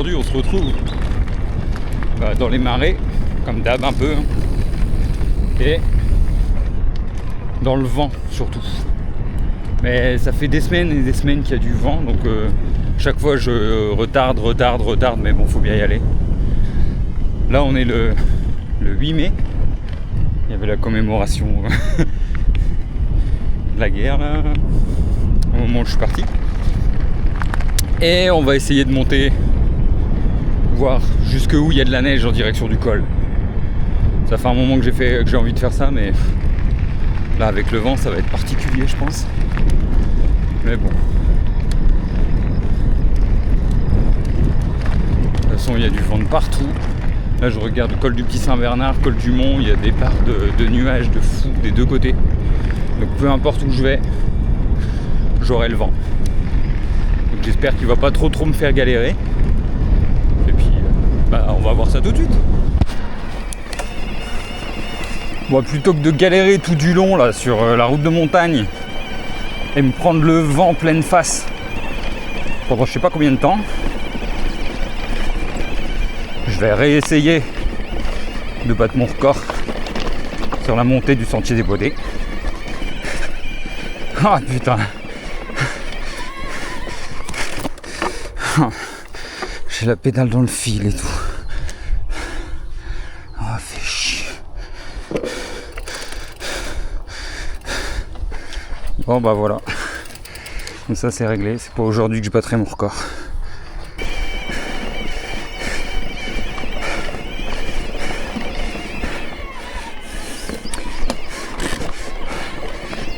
aujourd'hui on se retrouve dans les marais, comme d'hab un peu, et dans le vent surtout. Mais ça fait des semaines et des semaines qu'il y a du vent, donc chaque fois je retarde, mais bon, faut bien y aller. Là on est le 8 mai, il y avait la commémoration de la guerre là, au moment où je suis parti. Et on va essayer de monter, voir jusqu'où il y a de la neige en direction du col. Ça fait un moment que j'ai envie de faire ça, mais là avec le vent ça va être particulier je pense. Mais bon. De toute façon il y a du vent de partout. Là je regarde le col du Petit Saint-Bernard, col du Mont, il y a des parts de nuages de fou des deux côtés. Donc peu importe où je vais, j'aurai le vent. Donc j'espère qu'il va pas trop me faire galérer. Et puis on va voir ça tout de suite. Bon, plutôt que de galérer tout du long là sur la route de montagne et me prendre le vent pleine face pendant je sais pas combien de temps, je vais réessayer de battre mon record sur la montée du sentier des Baudets. Ah putain, j'ai la pédale dans le fil et tout. Ah, fait chier. Bon bah voilà, comme ça c'est réglé, c'est pas aujourd'hui que je battrai mon record.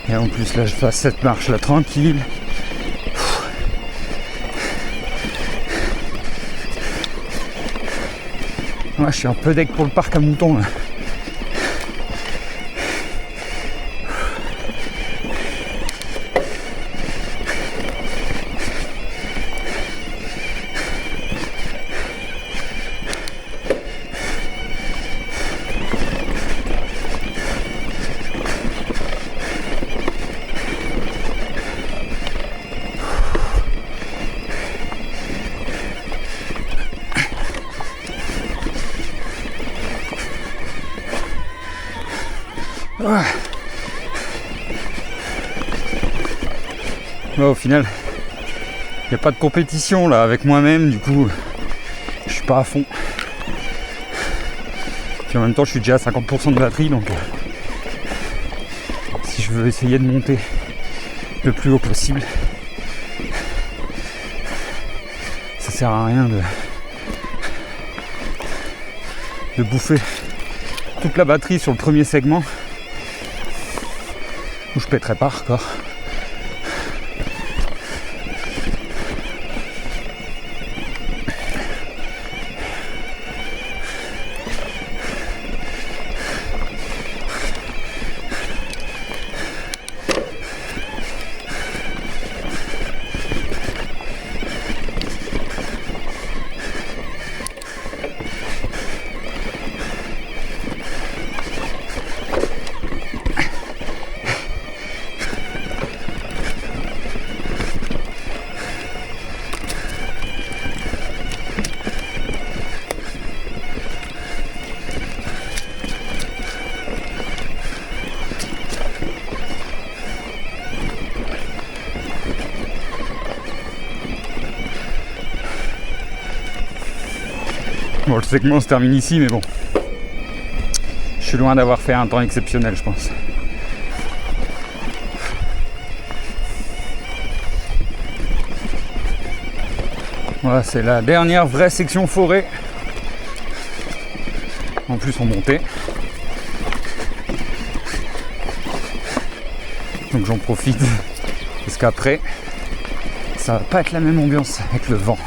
Et en plus là je fasse cette marche là tranquille. Moi je suis un peu deg pour le parc à moutons là. Ouais. Ouais, au final, il n'y a pas de compétition là avec moi-même, du coup, je suis pas à fond. Puis en même temps, je suis déjà à 50% de batterie, donc si je veux essayer de monter le plus haut possible, ça sert à rien de bouffer toute la batterie sur le premier segment où je pèterai pas encore. Bon, le segment se termine ici, mais bon, je suis loin d'avoir fait un temps exceptionnel, je pense. Voilà, c'est la dernière vraie section forêt. En plus, on montait. Donc j'en profite, parce qu'après, ça va pas être la même ambiance avec le vent.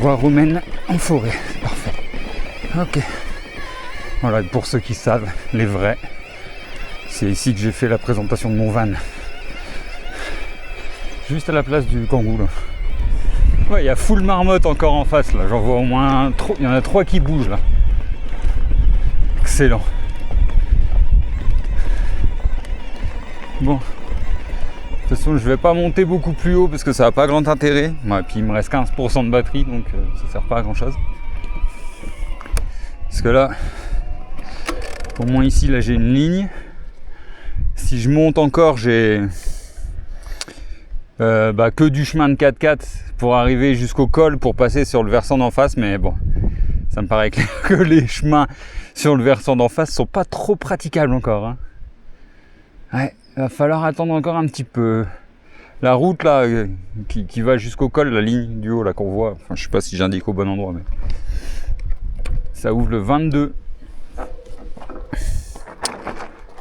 voie romaine en forêt. Parfait. Ok. Voilà, pour ceux qui savent, les vrais, c'est ici que j'ai fait la présentation de mon van. Juste à la place du Kangoo là. Ouais, il y a full marmotte encore en face là. J'en vois au moins il y en a 3 qui bougent là. Excellent. Bon. De toute façon, je vais pas monter beaucoup plus haut parce que ça n'a pas grand intérêt. Ouais, et puis il me reste 15% de batterie, donc ça sert pas à grand chose. Parce que là, au moins ici, là j'ai une ligne. Si je monte encore, j'ai que du chemin de 4x4 pour arriver jusqu'au col pour passer sur le versant d'en face. Mais bon, ça me paraît clair que les chemins sur le versant d'en face sont pas trop praticables encore. Hein. Ouais, il va falloir attendre encore un petit peu. La route là, qui va jusqu'au col, la ligne du haut là qu'on voit, enfin je sais pas si j'indique au bon endroit, mais ça ouvre le 22.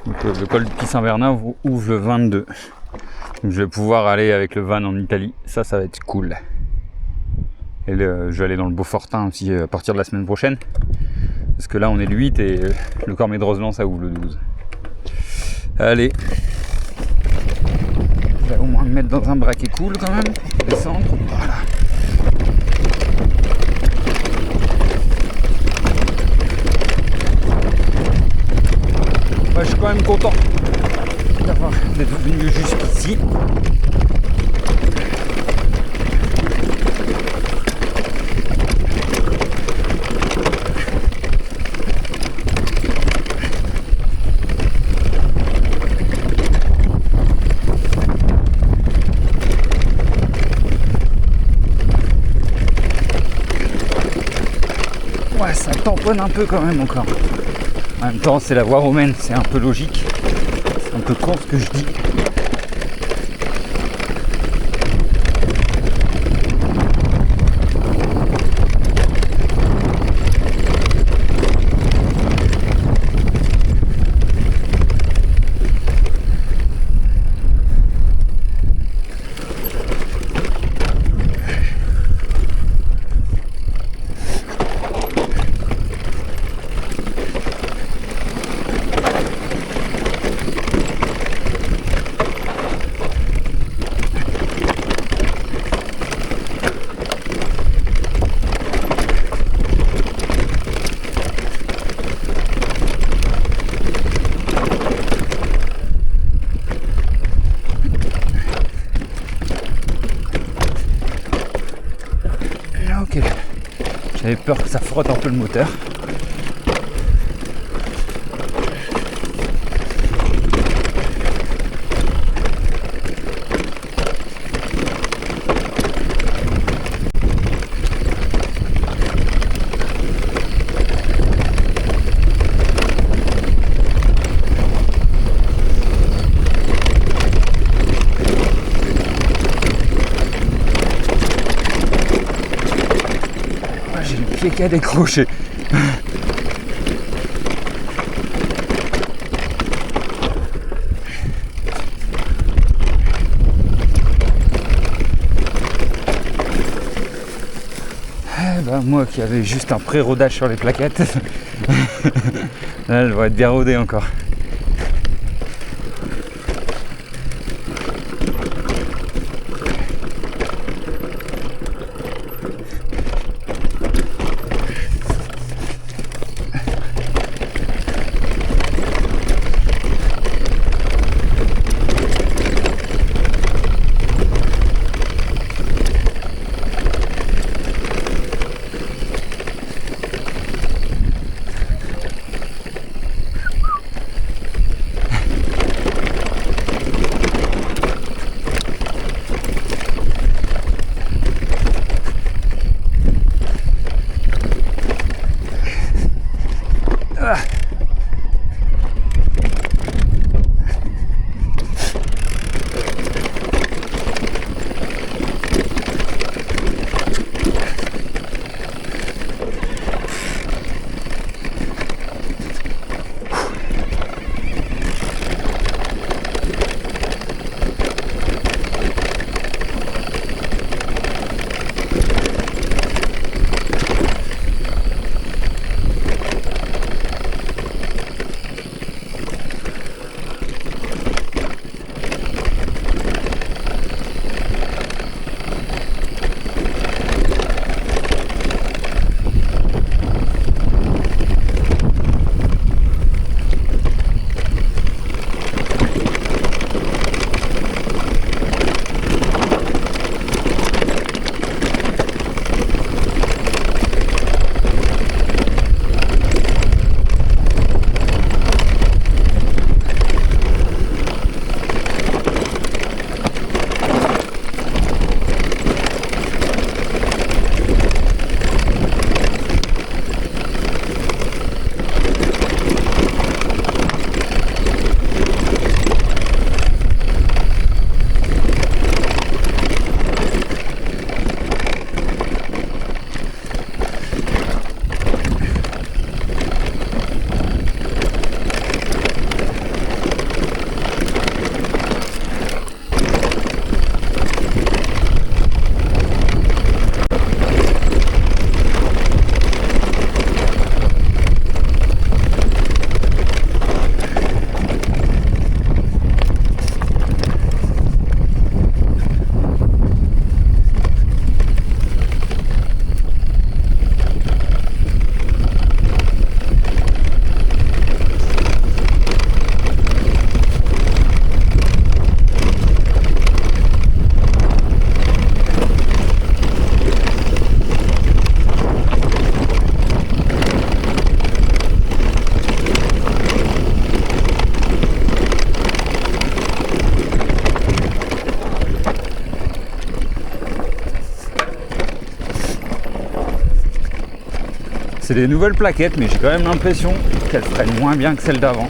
Donc le col du Petit Saint-Bernard ouvre le 22. Donc je vais pouvoir aller avec le van en Italie, ça va être cool. Et je vais aller dans le Beaufortin aussi à partir de la semaine prochaine. Parce que là on est le 8 et le Cormet de Roseland ça ouvre le 12. Allez. Je vais au moins me mettre dans un braquet cool quand même, pour descendre. Voilà. Ouais, je suis quand même content d'être venu jusqu'ici. Ouais, ça tamponne un peu quand même encore. En même temps, c'est la voie romaine, c'est un peu logique. C'est un peu con ce que je dis. Ok, j'avais peur que ça frotte un peu le moteur. J'ai le pied qui a décroché. Moi qui avais juste un pré-rodage sur les plaquettes, là elle va être bien rodée encore. C'est des nouvelles plaquettes, mais j'ai quand même l'impression qu'elles freinent moins bien que celles d'avant.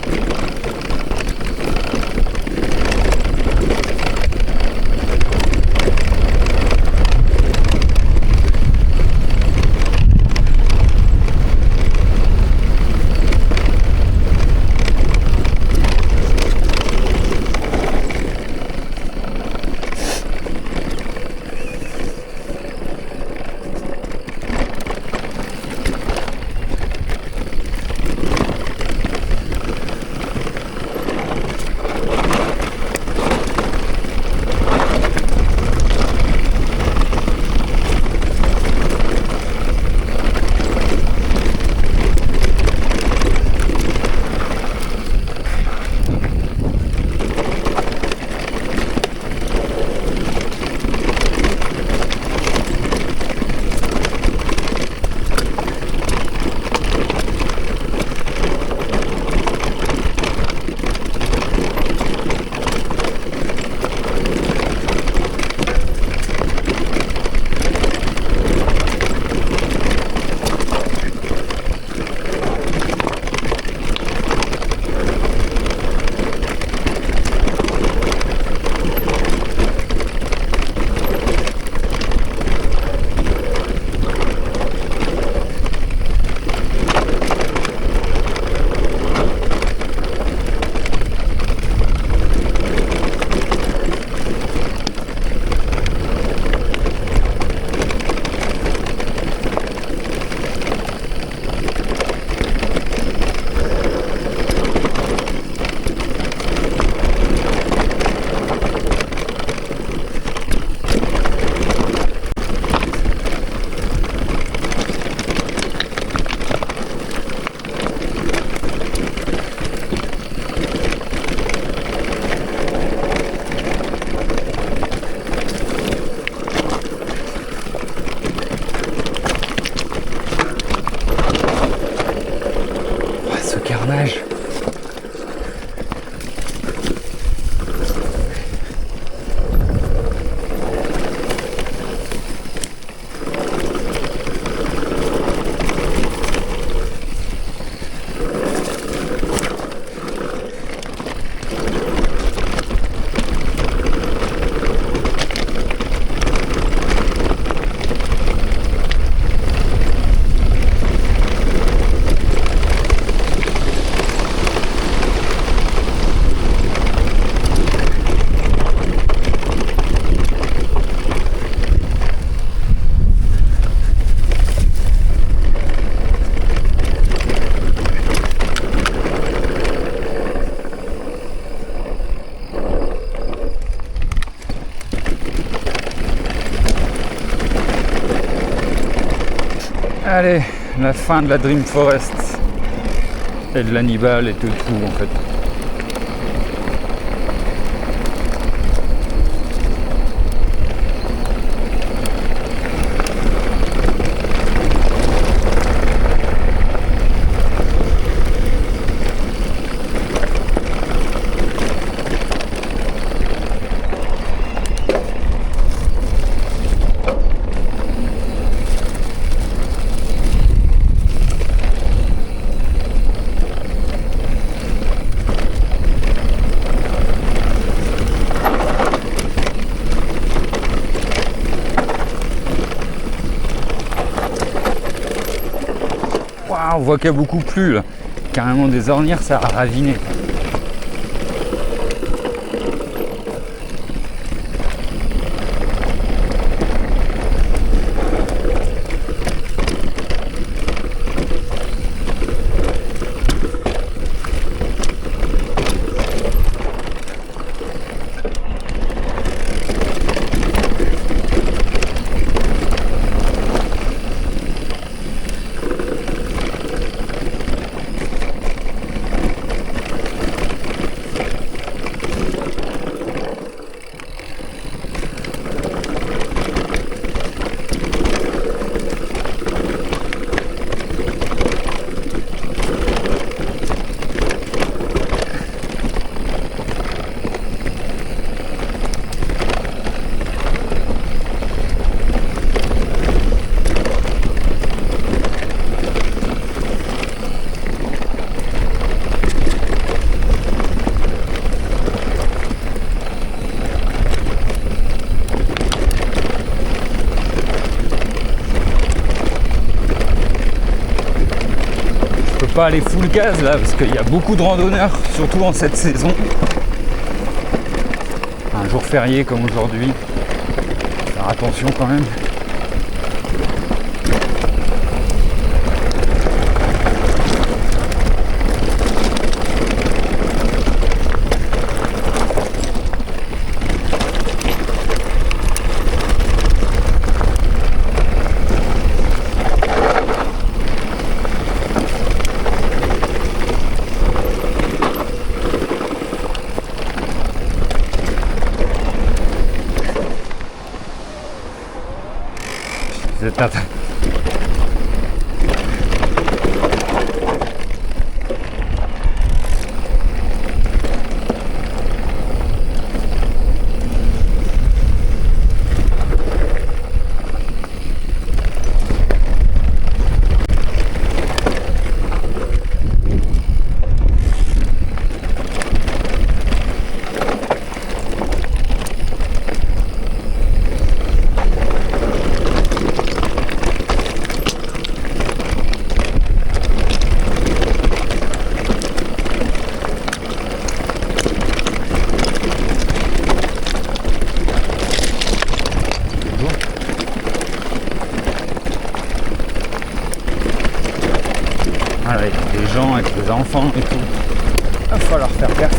Carnage. Allez, la fin de la Dream Forest et de l'Hannibal et de tout en fait. On voit qu'il y a beaucoup plu là. Carrément des ornières, ça a raviné. pas aller full gaz là parce qu'il y a beaucoup de randonneurs, surtout en cette saison. Un jour férié comme aujourd'hui, faire attention quand même. C'est voilà, avec des gens, avec des enfants et tout. Il va falloir faire gaffe.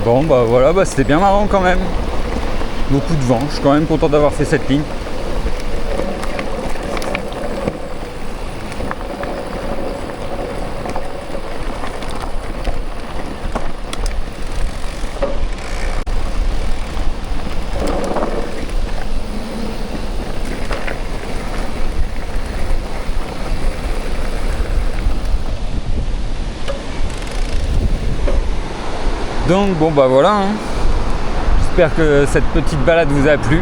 Bon bah voilà, bah c'était bien marrant quand même. Beaucoup de vent, je suis quand même content d'avoir fait cette ligne. Donc bon bah voilà, hein. J'espère que cette petite balade vous a plu.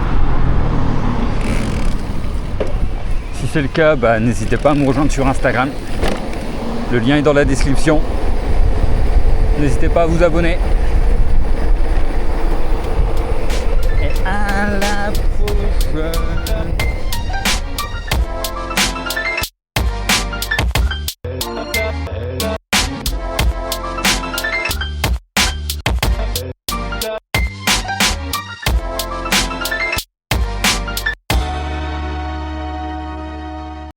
Si c'est le cas, bah, n'hésitez pas à me rejoindre sur Instagram. Le lien est dans la description. N'hésitez pas à vous abonner. Et à la prochaine.